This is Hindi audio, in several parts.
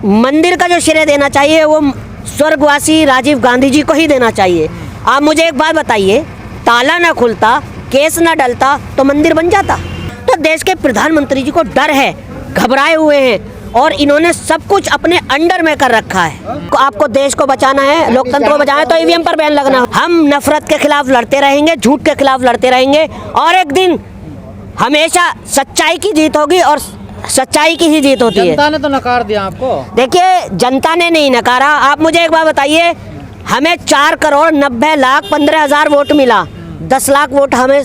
मंदिर का जो श्रेय देना चाहिए वो स्वर्गवासी राजीव गांधी जी को ही देना चाहिए। आप मुझे एक बात बताइए, ताला ना खुलता, केस ना डलता तो मंदिर बन जाता? तो देश के प्रधानमंत्री जी को डर है, घबराए हुए हैं और इन्होंने सब कुछ अपने अंडर में कर रखा है। आपको देश को बचाना है, लोकतंत्र को बचाना है तो ईवीएम पर बैन लगना। हम नफरत के खिलाफ लड़ते रहेंगे, झूठ के खिलाफ लड़ते रहेंगे और एक दिन हमेशा सच्चाई की जीत होगी और सच्चाई की ही जीत होती है। जनता ने तो नकार दिया आपको। देखिए, जनता ने नहीं नकारा। आप मुझे एक बात बताइए, हमें 4,90,15,000 वोट मिला, 10 लाख वोट हमें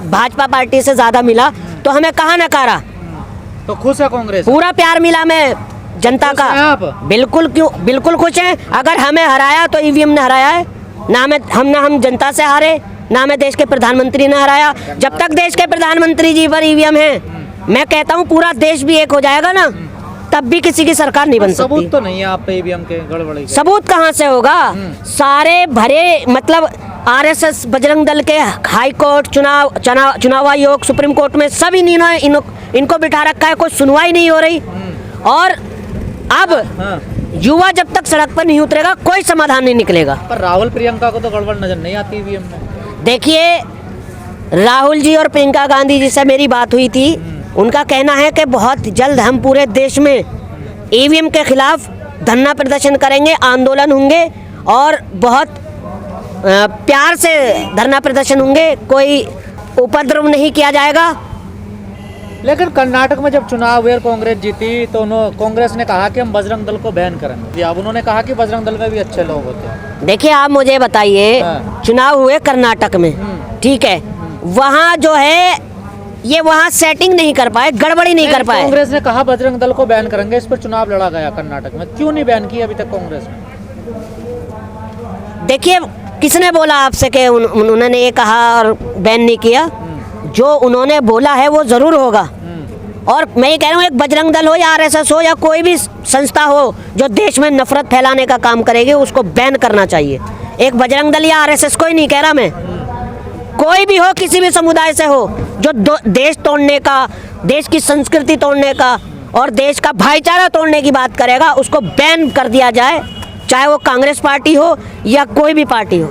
भाजपा पार्टी से ज्यादा मिला, तो हमें कहाँ नकारा? तो खुश है कांग्रेस? पूरा प्यार मिला मैं जनता का। आप बिल्कुल, क्यों बिल्कुल खुश हैं। अगर हमें हराया तो ईवीएम ने हराया है ना, हम जनता से हारे ना, मैं देश के प्रधानमंत्री ने हराया। जब तक देश के प्रधानमंत्री जी पर ईवीएम है, मैं कहता हूँ पूरा देश भी एक हो जाएगा ना, तब भी किसी की सरकार नहीं बन सकती। सबूत तो नहीं है आप पे ईवीएम के गड़बड़ी के? सबूत कहाँ से होगा? सारे भरे, मतलब आरएसएस, बजरंग दल के हाई कोर्ट, चुनाव आयोग, सुप्रीम कोर्ट में सब इनको बिठा रखा है, कोई सुनवाई नहीं हो रही। और अब युवा जब तक सड़क पर नहीं उतरेगा कोई समाधान नहीं निकलेगा। पर राहुल प्रियंका को तो गड़बड़ नजर नहीं आती ईवीएम में? देखिए, राहुल जी और प्रियंका गांधी जी से मेरी बात हुई थी, उनका कहना है कि बहुत जल्द हम पूरे देश में ईवीएम के खिलाफ धरना प्रदर्शन करेंगे, आंदोलन होंगे और बहुत प्यार से धरना प्रदर्शन होंगे, कोई उपद्रव नहीं किया जाएगा। लेकिन कर्नाटक में जब चुनाव हुए कांग्रेस जीती तो कांग्रेस ने कहा कि हम बजरंग दल को बैन करेंगे। अब उन्होंने कहा कि बजरंग दल में भी अच्छे लोग होते हैं। देखिए, आप मुझे बताइए, चुनाव हुए कर्नाटक में, ठीक है, वहाँ जो है ये वहाँ सेटिंग नहीं कर पाए, गड़बड़ी नहीं कर पाए। कांग्रेस ने कहा बजरंग दल को बैन करेंगे, इस पर चुनाव लड़ा गया कर्नाटक में। क्यों नहीं बैन किया अभी तक कांग्रेस ने? देखिए, किसने बोला आपसे कि उन्होंने ये कहा और बैन नहीं किया? जो उन्होंने बोला है वो जरूर होगा। और मैं ये कह रहा हूँ, एक बजरंग दल हो या आरएसएस हो या कोई भी संस्था हो जो देश में नफरत फैलाने का काम करेगी, उसको बैन करना चाहिए। एक बजरंग दल या आरएसएस को ही नहीं कह रहा मैं, कोई भी हो, किसी भी समुदाय से हो, जो देश तोड़ने का, देश की संस्कृति तोड़ने का और देश का भाईचारा तोड़ने की बात करेगा, उसको बैन कर दिया जाए, चाहे वो कांग्रेस पार्टी हो या कोई भी पार्टी हो।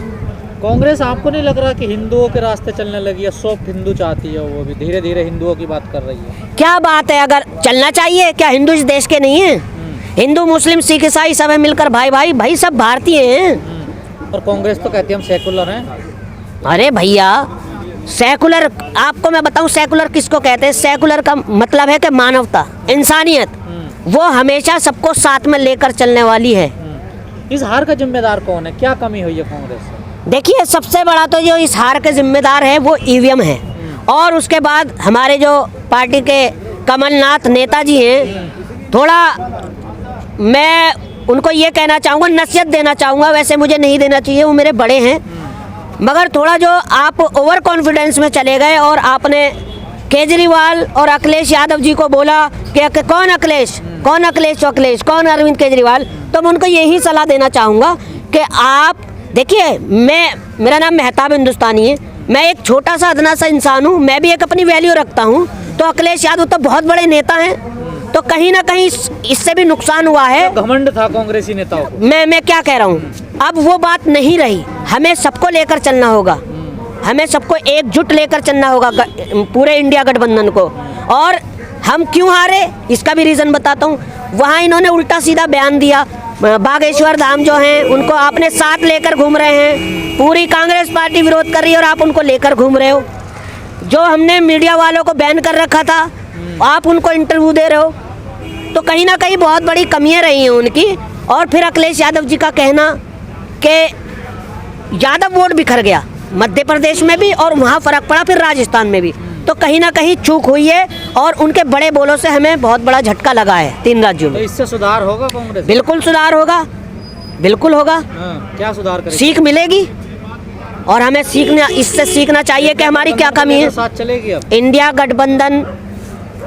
कांग्रेस आपको नहीं लग रहा कि हिंदुओं के रास्ते चलने लगी है? सॉफ्ट हिंदू चाहती है, वो भी धीरे धीरे हिंदुओं की बात कर रही है। क्या बात है, अगर चलना चाहिए, क्या हिंदू इस देश के नहीं है? हिंदू, मुस्लिम, सिख, ईसाई सब है मिलकर भाई सब भारतीय हैं। और कांग्रेस तो कहती है हम सेकुलर हैं। अरे भैया, सेकुलर, आपको मैं बताऊं सेकुलर किसको कहते हैं? सेकुलर का मतलब है कि मानवता, इंसानियत, वो हमेशा सबको साथ में लेकर चलने वाली है। इस हार का जिम्मेदार कौन है? क्या कमी हुई है कांग्रेस से? देखिए, सबसे बड़ा तो जो इस हार के जिम्मेदार है वो ईवीएम है, और उसके बाद हमारे जो पार्टी के कमलनाथ नेताजी हैं, थोड़ा मैं उनको ये कहना चाहूँगा, नसीहत देना चाहूँगा, वैसे मुझे नहीं देना चाहिए, वो मेरे बड़े हैं, मगर थोड़ा जो आप ओवर कॉन्फिडेंस में चले गए और आपने केजरीवाल और अखिलेश यादव जी को बोला कि कौन अखिलेश, कौन अरविंद केजरीवाल, तो मैं उनको यही सलाह देना चाहूँगा कि आप देखिए, मेरा नाम मेहताब हिंदुस्तानी है, मैं एक छोटा सा अदना सा इंसान हूँ, मैं भी एक अपनी वैल्यू रखता हूँ। तो अखिलेश यादव तो बहुत बड़े नेता हैं, तो कहीं ना कहीं इससे भी नुकसान हुआ है। घमंड था कांग्रेसी नेताओं को। मैं क्या कह रहा हूँ, अब वो बात नहीं रही। हमें सबको लेकर चलना होगा, हमें सबको एकजुट लेकर चलना होगा, पूरे इंडिया गठबंधन को। और हम क्यों हारे इसका भी रीज़न बताता हूँ। वहाँ इन्होंने उल्टा सीधा बयान दिया, बागेश्वर धाम जो हैं उनको आपने साथ लेकर घूम रहे हैं, पूरी कांग्रेस पार्टी विरोध कर रही है और आप उनको लेकर घूम रहे हो। जो हमने मीडिया वालों को बैन कर रखा था, आप उनको इंटरव्यू दे रहे हो, तो कहीं ना कहीं बहुत बड़ी कमियां रही हैं उनकी। और फिर अखिलेश यादव जी का कहना कि यादव वोट बिखर गया मध्य प्रदेश में भी और वहाँ फर्क पड़ा फिर राजस्थान में भी, तो कहीं ना कहीं चूक हुई है और उनके बड़े बोलों से हमें बहुत बड़ा झटका लगा है 3 राज्यों में। तो इससे सुधार होगा कांग्रेस? बिल्कुल सुधार होगा, बिल्कुल होगा। क्या सुधार करेगी? सीख मिलेगी और हमें इससे सीखना चाहिए कि हमारी क्या कमी है। साथ चलेगी अब इंडिया गठबंधन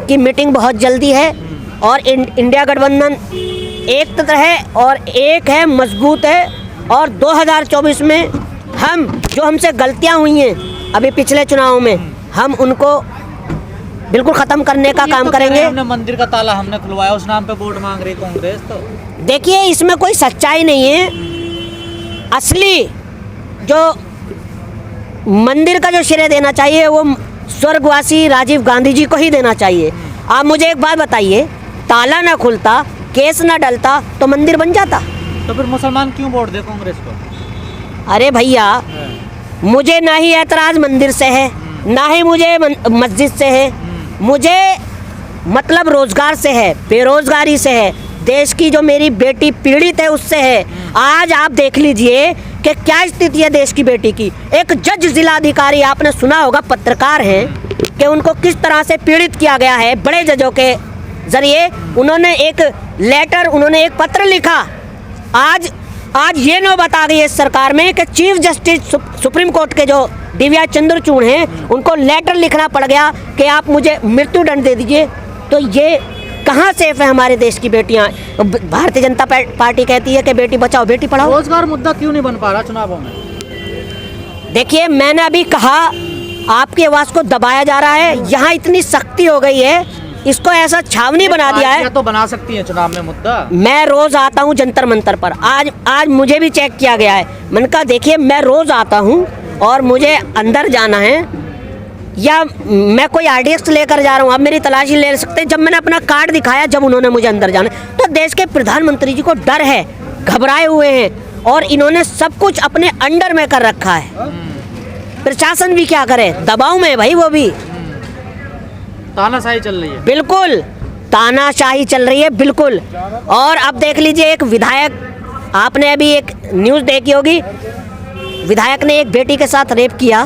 की मीटिंग बहुत जल्दी है और इंडिया गठबंधन एक तरह है और एक है, मजबूत है। और 2024 में हम जो हमसे गलतियां हुई हैं अभी पिछले चुनाव में, हम उनको बिल्कुल ख़त्म करने का ये काम तो कह रहे करेंगे। हैं, हमने मंदिर का ताला हमने खुलवाया, उस नाम पे वोट मांग रही कांग्रेस। तो देखिए इसमें कोई सच्चाई नहीं है। असली जो मंदिर का जो श्रेय देना चाहिए वो स्वर्गवासी राजीव गांधी जी को ही देना चाहिए। आप मुझे एक बात बताइए, ताला ना खुलता, केस ना डलता तो मंदिर बन जाता? तो फिर मुसलमान क्यों वोट दे कांग्रेस को? अरे भैया, मुझे ना ही ऐतराज़ मंदिर से है, ना ही मुझे मस्जिद से है, मुझे मतलब रोजगार से है, बेरोजगारी से है, देश की जो मेरी बेटी पीड़ित है उससे है। आज आप देख लीजिए कि क्या स्थिति है देश की बेटी की। एक जज जिलाधिकारी, आपने सुना होगा, पत्रकार हैं, कि उनको किस तरह से पीड़ित किया गया है बड़े जजों के जरिए। उन्होंने एक लेटर, उन्होंने एक पत्र लिखा। आज ये नौबत आ गई है इस सरकार में कि चीफ जस्टिस सुप्रीम कोर्ट के जो दिव्या चंद्रचूड़ हैं, उनको लेटर लिखना पड़ गया कि आप मुझे मृत्यु दंड दे दीजिए। तो ये कहाँ सेफ है हमारे देश की बेटियाँ? भारतीय जनता पार्टी कहती है कि बेटी बचाओ बेटी पढ़ाओ। रोजगार मुद्दा क्यों नहीं बन पा रहा चुनावों में? देखिए मैंने अभी कहा, आपकी आवाज़ को दबाया जा रहा है। यहाँ इतनी सख्ती हो गई है, इसको ऐसा छावनी बना दिया है। तो बना सकती है चुनाव में मुद्दा। मैं रोज आता हूँ जंतर मंतर पर, आज मुझे भी चेक किया गया है। मैंने कहा देखिए मैं रोज आता हूँ और मुझे अंदर जाना है या मैं कोई RDX लेकर जा रहा हूँ, आप मेरी तलाशी ले सकते हैं। जब मैंने अपना कार्ड दिखाया, जब उन्होंने मुझे अंदर जाना, तो देश के प्रधानमंत्री जी को डर है, घबराए हुए हैं और इन्होंने सब कुछ अपने अंडर में कर रखा है। प्रशासन भी क्या करे, दबाव में है भाई, वो भी तानाशाही चल रही है। बिल्कुल तानाशाही चल रही है, बिल्कुल। और अब देख लीजिए, एक विधायक, आपने अभी एक न्यूज़ देखी होगी, विधायक ने एक बेटी के साथ रेप किया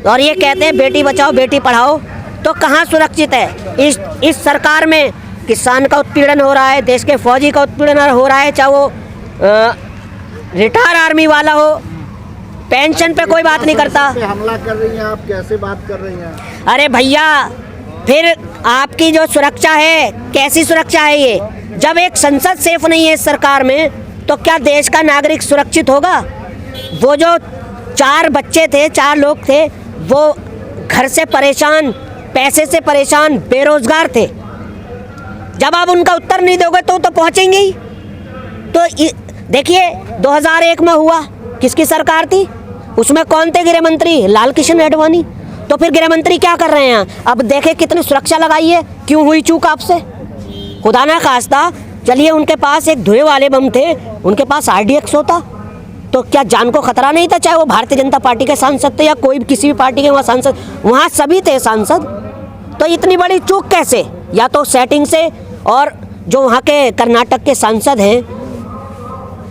और ये कहते हैं बेटी बचाओ बेटी पढ़ाओ। तो कहाँ सुरक्षित है? इस सरकार में किसान का उत्पीड़न हो रहा है, देश के फौजी का उत्पीड़न हो रहा है, चाहे वो रिटायर आर्मी वाला हो, पेंशन पे कोई बात नहीं करता। हमला कर रही हैं आप, कैसे बात कर रही हैं? अरे भैया, फिर आपकी जो सुरक्षा है, कैसी सुरक्षा है ये? जब एक संसद सेफ नहीं है इस सरकार में, तो क्या देश का नागरिक सुरक्षित होगा? वो जो 4 बच्चे थे, 4 लोग थे, वो घर से परेशान, पैसे से परेशान, बेरोजगार थे। जब आप उनका उत्तर नहीं दोगे तो पहुंचेंगे ही। तो देखिए 2001 में हुआ, किसकी सरकार थी? उसमें कौन थे गृह मंत्री? लाल कृष्ण आडवाणी। तो फिर गृह मंत्री क्या कर रहे हैं? अब देखे कितनी सुरक्षा लगाई है। क्यों हुई चूक आपसे? खुदा ना खास्ता, चलिए उनके पास एक धुएं वाले बम थे, उनके पास RDX होता तो क्या जान को खतरा नहीं था? चाहे वो भारतीय जनता पार्टी के सांसद थे या कोई भी किसी भी पार्टी के वहाँ सांसद, वहाँ सभी थे सांसद। तो इतनी बड़ी चूक कैसे? या तो सेटिंग से, और जो वहाँ के कर्नाटक के सांसद हैं,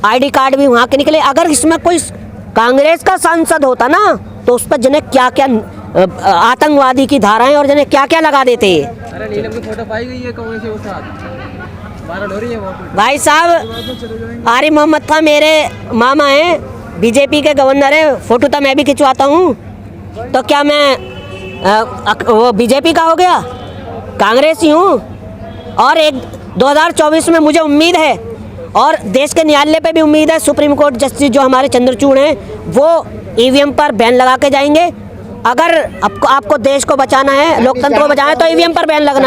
ID कार्ड भी वहाँ के निकले। अगर इसमें कोई कांग्रेस का सांसद होता ना, तो उस पर जिन्हें क्या क्या आतंकवादी की धाराएं और जिन्हें क्या क्या लगा देते। अरे नीलम की फोटो पाई गई है कांग्रेस के साथ, वायरल हो रही है वो। भाई साहब, आरिफ मोहम्मद खान मेरे मामा हैं, BJP के गवर्नर है, फोटो तो मैं भी खिंचवाता हूँ। तो क्या मैं वो BJP का हो गया? कांग्रेस ही हूँ। और 2024 में मुझे उम्मीद है, और देश के न्यायालय पे भी उम्मीद है, सुप्रीम कोर्ट जस्टिस जो हमारे चंद्रचूड़ हैं, वो EVM पर बैन लगा के जाएंगे। अगर आपको देश को बचाना है, लोकतंत्र को बचाना है, तो EVM पर बैन लगना